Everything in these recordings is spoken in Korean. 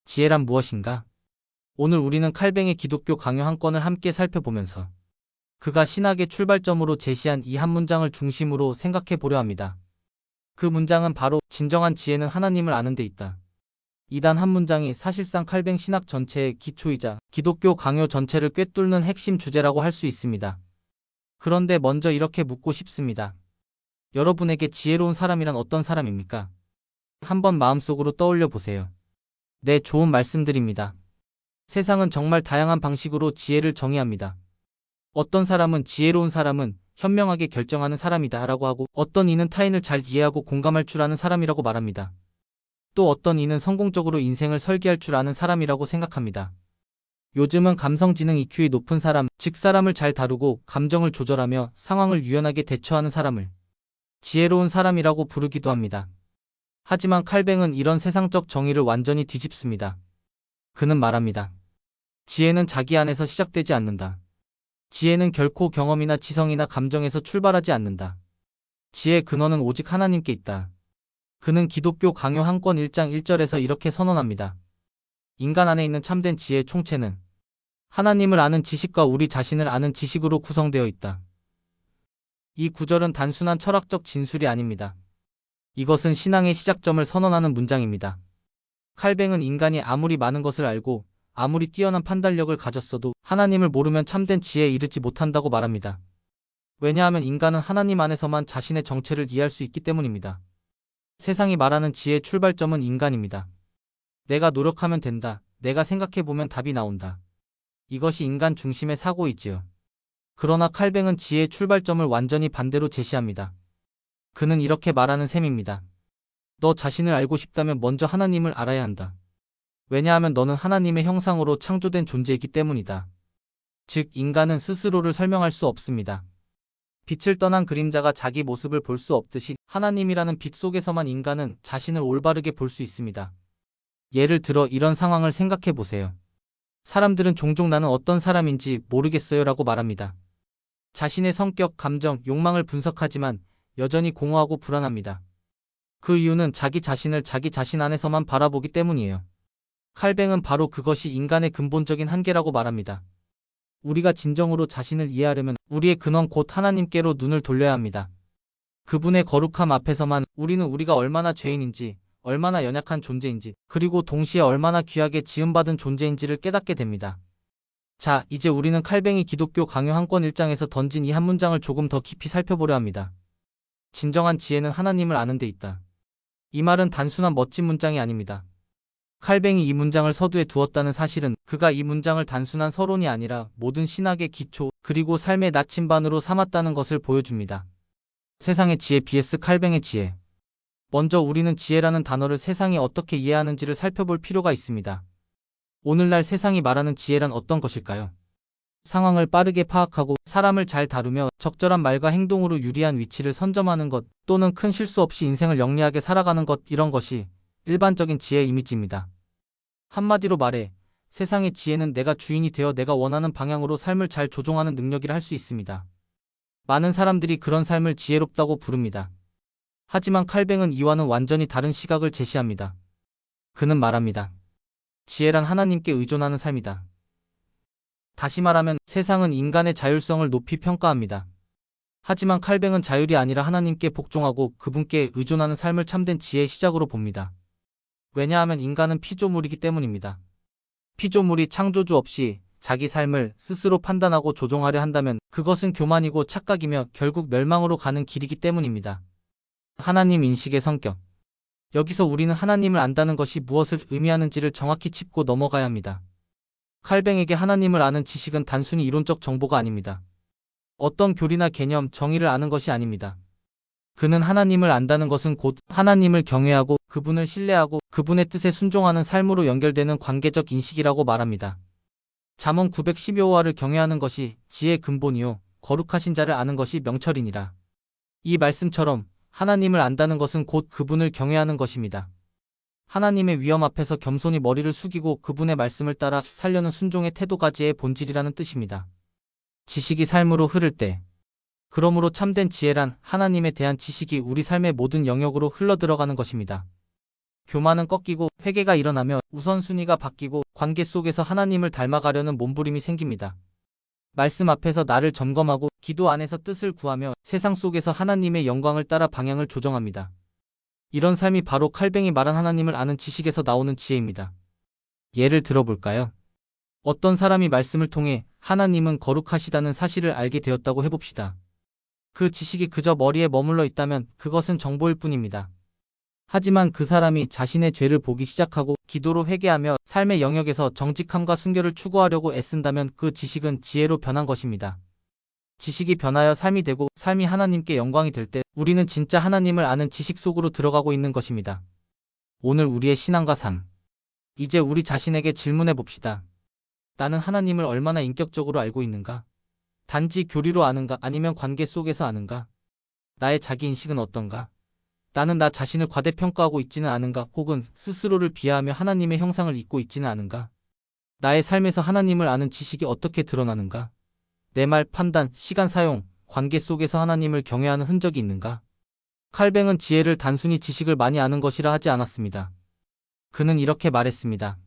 지혜란 무엇인가? 오늘 우리는 칼뱅의 기독교 강요 한 건을 함께 살펴보면서 그가 신학의 출발점으로 제시한 이 한 문장을 중심으로 생각해 보려 합니다. 그 문장은 바로 진정한 지혜는 하나님을 아는 데 있다. 이 단 한 문장이 사실상 칼뱅 신학 전체의 기초이자 기독교 강요 전체를 꿰뚫는 핵심 주제라고 할 수 있습니다. 그런데 먼저 이렇게 묻고 싶습니다. 여러분에게 지혜로운 사람이란 어떤 사람입니까? 한번 마음속으로 떠올려 보세요. 네, 좋은 말씀드립니다. 세상은 정말 다양한 방식으로 지혜를 정의합니다. 어떤 사람은 지혜로운 사람은 현명하게 결정하는 사람이다 라고 하고, 어떤 이는 타인을 잘 이해하고 공감할 줄 아는 사람이라고 말합니다. 또 어떤 이는 성공적으로 인생을 설계할 줄 아는 사람이라고 생각합니다. 요즘은 감성지능 EQ이 높은 사람, 즉 사람을 잘 다루고 감정을 조절하며 상황을 유연하게 대처하는 사람을 지혜로운 사람이라고 부르기도 합니다. 하지만 칼뱅은 이런 세상적 정의를 완전히 뒤집습니다. 그는 말합니다. 지혜는 자기 안에서 시작되지 않는다. 지혜는 결코 경험이나 지성이나 감정에서 출발하지 않는다. 지혜의 근원은 오직 하나님께 있다. 그는 기독교 강요 한 권 1장 1절에서 이렇게 선언합니다. 인간 안에 있는 참된 지혜의 총체는 하나님을 아는 지식과 우리 자신을 아는 지식으로 구성되어 있다. 이 구절은 단순한 철학적 진술이 아닙니다. 이것은 신앙의 시작점을 선언하는 문장입니다. 칼뱅은 인간이 아무리 많은 것을 알고 아무리 뛰어난 판단력을 가졌어도 하나님을 모르면 참된 지혜에 이르지 못한다고 말합니다. 왜냐하면 인간은 하나님 안에서만 자신의 정체를 이해할 수 있기 때문입니다. 세상이 말하는 지혜의 출발점은 인간입니다. 내가 노력하면 된다. 내가 생각해보면 답이 나온다. 이것이 인간 중심의 사고이지요. 그러나 칼뱅은 지혜의 출발점을 완전히 반대로 제시합니다. 그는 이렇게 말하는 셈입니다. 너 자신을 알고 싶다면 먼저 하나님을 알아야 한다. 왜냐하면 너는 하나님의 형상으로 창조된 존재이기 때문이다. 즉, 인간은 스스로를 설명할 수 없습니다. 빛을 떠난 그림자가 자기 모습을 볼 수 없듯이 하나님이라는 빛 속에서만 인간은 자신을 올바르게 볼 수 있습니다. 예를 들어 이런 상황을 생각해 보세요. 사람들은 종종 나는 어떤 사람인지 모르겠어요 라고 말합니다. 자신의 성격, 감정, 욕망을 분석하지만 여전히 공허하고 불안합니다. 그 이유는 자기 자신을 자기 자신 안에서만 바라보기 때문이에요. 칼뱅은 바로 그것이 인간의 근본적인 한계라고 말합니다. 우리가 진정으로 자신을 이해하려면 우리의 근원 곧 하나님께로 눈을 돌려야 합니다. 그분의 거룩함 앞에서만 우리는 우리가 얼마나 죄인인지, 얼마나 연약한 존재인지, 그리고 동시에 얼마나 귀하게 지음받은 존재인지를 깨닫게 됩니다. 자, 이제 우리는 칼뱅이 기독교 강요 한 권 1장에서 던진 이 한 문장을 조금 더 깊이 살펴보려 합니다. 진정한 지혜는 하나님을 아는 데 있다. 이 말은 단순한 멋진 문장이 아닙니다. 칼뱅이 이 문장을 서두에 두었다는 사실은 그가 이 문장을 단순한 서론이 아니라 모든 신학의 기초 그리고 삶의 나침반으로 삼았다는 것을 보여줍니다. 세상의 지혜 vs 칼뱅의 지혜. 먼저 우리는 지혜라는 단어를 세상이 어떻게 이해하는지를 살펴볼 필요가 있습니다. 오늘날 세상이 말하는 지혜란 어떤 것일까요? 상황을 빠르게 파악하고 사람을 잘 다루며 적절한 말과 행동으로 유리한 위치를 선점하는 것, 또는 큰 실수 없이 인생을 영리하게 살아가는 것, 이런 것이 일반적인 지혜의 이미지입니다. 한마디로 말해 세상의 지혜는 내가 주인이 되어 내가 원하는 방향으로 삶을 잘 조종하는 능력이라 할 수 있습니다. 많은 사람들이 그런 삶을 지혜롭다고 부릅니다. 하지만 칼뱅은 이와는 완전히 다른 시각을 제시합니다. 그는 말합니다. 지혜란 하나님께 의존하는 삶이다. 다시 말하면 세상은 인간의 자율성을 높이 평가합니다. 하지만 칼뱅은 자율이 아니라 하나님께 복종하고 그분께 의존하는 삶을 참된 지혜의 시작으로 봅니다. 왜냐하면 인간은 피조물이기 때문입니다. 피조물이 창조주 없이 자기 삶을 스스로 판단하고 조종하려 한다면 그것은 교만이고 착각이며 결국 멸망으로 가는 길이기 때문입니다. 하나님 인식의 성격. 여기서 우리는 하나님을 안다는 것이 무엇을 의미하는지를 정확히 짚고 넘어가야 합니다. 칼뱅에게 하나님을 아는 지식은 단순히 이론적 정보가 아닙니다. 어떤 교리나 개념, 정의를 아는 것이 아닙니다. 그는 하나님을 안다는 것은 곧 하나님을 경외하고 그분을 신뢰하고 그분의 뜻에 순종하는 삶으로 연결되는 관계적 인식이라고 말합니다. 잠언 912호와를 경외하는 것이 지혜의 근본이요 거룩하신 자를 아는 것이 명철이니라. 이 말씀처럼 하나님을 안다는 것은 곧 그분을 경외하는 것입니다. 하나님의 위엄 앞에서 겸손히 머리를 숙이고 그분의 말씀을 따라 살려는 순종의 태도가 지혜의 본질이라는 뜻입니다. 지식이 삶으로 흐를 때, 그러므로 참된 지혜란 하나님에 대한 지식이 우리 삶의 모든 영역으로 흘러들어가는 것입니다. 교만은 꺾이고 회개가 일어나며 우선순위가 바뀌고 관계 속에서 하나님을 닮아가려는 몸부림이 생깁니다. 말씀 앞에서 나를 점검하고 기도 안에서 뜻을 구하며 세상 속에서 하나님의 영광을 따라 방향을 조정합니다. 이런 삶이 바로 칼뱅이 말한 하나님을 아는 지식에서 나오는 지혜입니다. 예를 들어볼까요? 어떤 사람이 말씀을 통해 하나님은 거룩하시다는 사실을 알게 되었다고 해봅시다. 그 지식이 그저 머리에 머물러 있다면 그것은 정보일 뿐입니다. 하지만 그 사람이 자신의 죄를 보기 시작하고 기도로 회개하며 삶의 영역에서 정직함과 순결을 추구하려고 애쓴다면 그 지식은 지혜로 변한 것입니다. 지식이 변하여 삶이 되고 삶이 하나님께 영광이 될 때 우리는 진짜 하나님을 아는 지식 속으로 들어가고 있는 것입니다. 오늘 우리의 신앙과 삶. 이제 우리 자신에게 질문해 봅시다. 나는 하나님을 얼마나 인격적으로 알고 있는가? 단지 교리로 아는가 아니면 관계 속에서 아는가? 나의 자기인식은 어떤가? 나는 나 자신을 과대평가하고 있지는 않은가? 혹은 스스로를 비하하며 하나님의 형상을 잊고 있지는 않은가? 나의 삶에서 하나님을 아는 지식이 어떻게 드러나는가? 내 말, 판단, 시간 사용, 관계 속에서 하나님을 경외하는 흔적이 있는가? 칼뱅은 지혜를 단순히 지식을 많이 아는 것이라 하지 않았습니다. 그는 이렇게 말했습니다.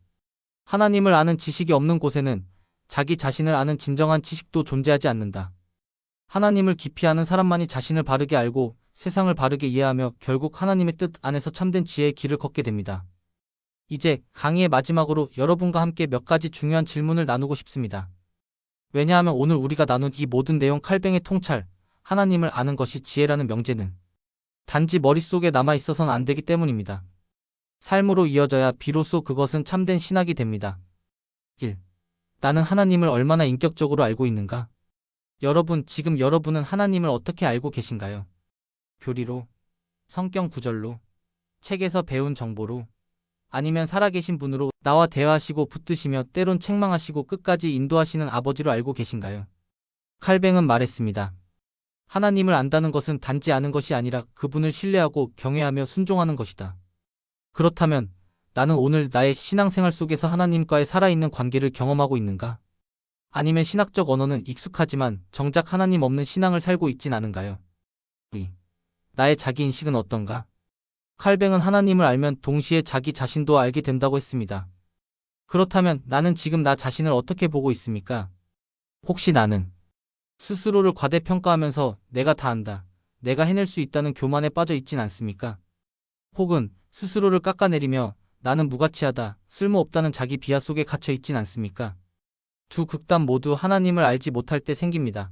하나님을 아는 지식이 없는 곳에는 자기 자신을 아는 진정한 지식도 존재하지 않는다. 하나님을 깊이 아는 사람만이 자신을 바르게 알고 세상을 바르게 이해하며 결국 하나님의 뜻 안에서 참된 지혜의 길을 걷게 됩니다. 이제 강의의 마지막으로 여러분과 함께 몇 가지 중요한 질문을 나누고 싶습니다. 왜냐하면 오늘 우리가 나눈 이 모든 내용 칼뱅의 통찰, 하나님을 아는 것이 지혜라는 명제는 단지 머릿속에 남아있어서는 안 되기 때문입니다. 삶으로 이어져야 비로소 그것은 참된 신학이 됩니다. 1. 나는 하나님을 얼마나 인격적으로 알고 있는가? 지금 여러분은 하나님을 어떻게 알고 계신가요? 교리로, 성경 구절로, 책에서 배운 정보로, 아니면 살아계신 분으로 나와 대화하시고 붙드시며 때론 책망하시고 끝까지 인도하시는 아버지로 알고 계신가요? 칼뱅은 말했습니다. 하나님을 안다는 것은 단지 아는 것이 아니라 그분을 신뢰하고 경외하며 순종하는 것이다. 그렇다면 나는 오늘 나의 신앙생활 속에서 하나님과의 살아있는 관계를 경험하고 있는가? 아니면 신학적 언어는 익숙하지만 정작 하나님 없는 신앙을 살고 있진 않은가요? 2. 나의 자기인식은 어떤가? 칼뱅은 하나님을 알면 동시에 자기 자신도 알게 된다고 했습니다. 그렇다면 나는 지금 나 자신을 어떻게 보고 있습니까? 혹시 나는 스스로를 과대평가하면서 내가 다 안다, 내가 해낼 수 있다는 교만에 빠져 있진 않습니까? 혹은 스스로를 깎아내리며 나는 무가치하다, 쓸모없다는 자기 비하 속에 갇혀 있진 않습니까? 두 극단 모두 하나님을 알지 못할 때 생깁니다.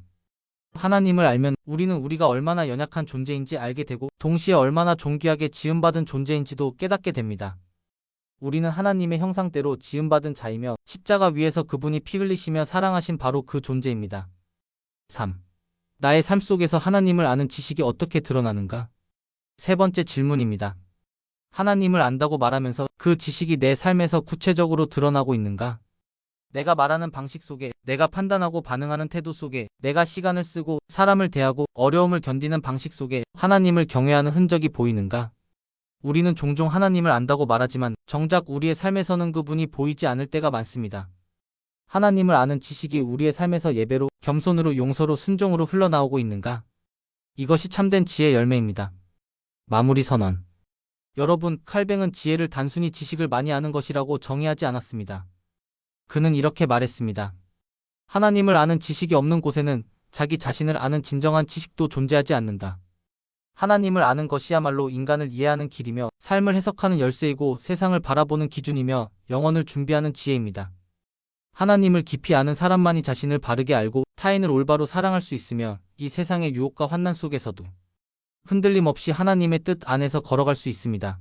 하나님을 알면 우리는 우리가 얼마나 연약한 존재인지 알게 되고 동시에 얼마나 존귀하게 지음받은 존재인지도 깨닫게 됩니다. 우리는 하나님의 형상대로 지음받은 자이며 십자가 위에서 그분이 피 흘리시며 사랑하신 바로 그 존재입니다. 3. 나의 삶 속에서 하나님을 아는 지식이 어떻게 드러나는가? 세 번째 질문입니다. 하나님을 안다고 말하면서 그 지식이 내 삶에서 구체적으로 드러나고 있는가? 내가 말하는 방식 속에, 내가 판단하고 반응하는 태도 속에, 내가 시간을 쓰고 사람을 대하고 어려움을 견디는 방식 속에 하나님을 경외하는 흔적이 보이는가? 우리는 종종 하나님을 안다고 말하지만 정작 우리의 삶에서는 그분이 보이지 않을 때가 많습니다. 하나님을 아는 지식이 우리의 삶에서 예배로, 겸손으로, 용서로, 순종으로 흘러나오고 있는가? 이것이 참된 지혜의 열매입니다. 마무리 선언. 여러분, 칼뱅은 지혜를 단순히 지식을 많이 아는 것이라고 정의하지 않았습니다. 그는 이렇게 말했습니다. 하나님을 아는 지식이 없는 곳에는 자기 자신을 아는 진정한 지식도 존재하지 않는다. 하나님을 아는 것이야말로 인간을 이해하는 길이며 삶을 해석하는 열쇠이고 세상을 바라보는 기준이며 영혼을 준비하는 지혜입니다. 하나님을 깊이 아는 사람만이 자신을 바르게 알고 타인을 올바로 사랑할 수 있으며 이 세상의 유혹과 환난 속에서도 흔들림 없이 하나님의 뜻 안에서 걸어갈 수 있습니다.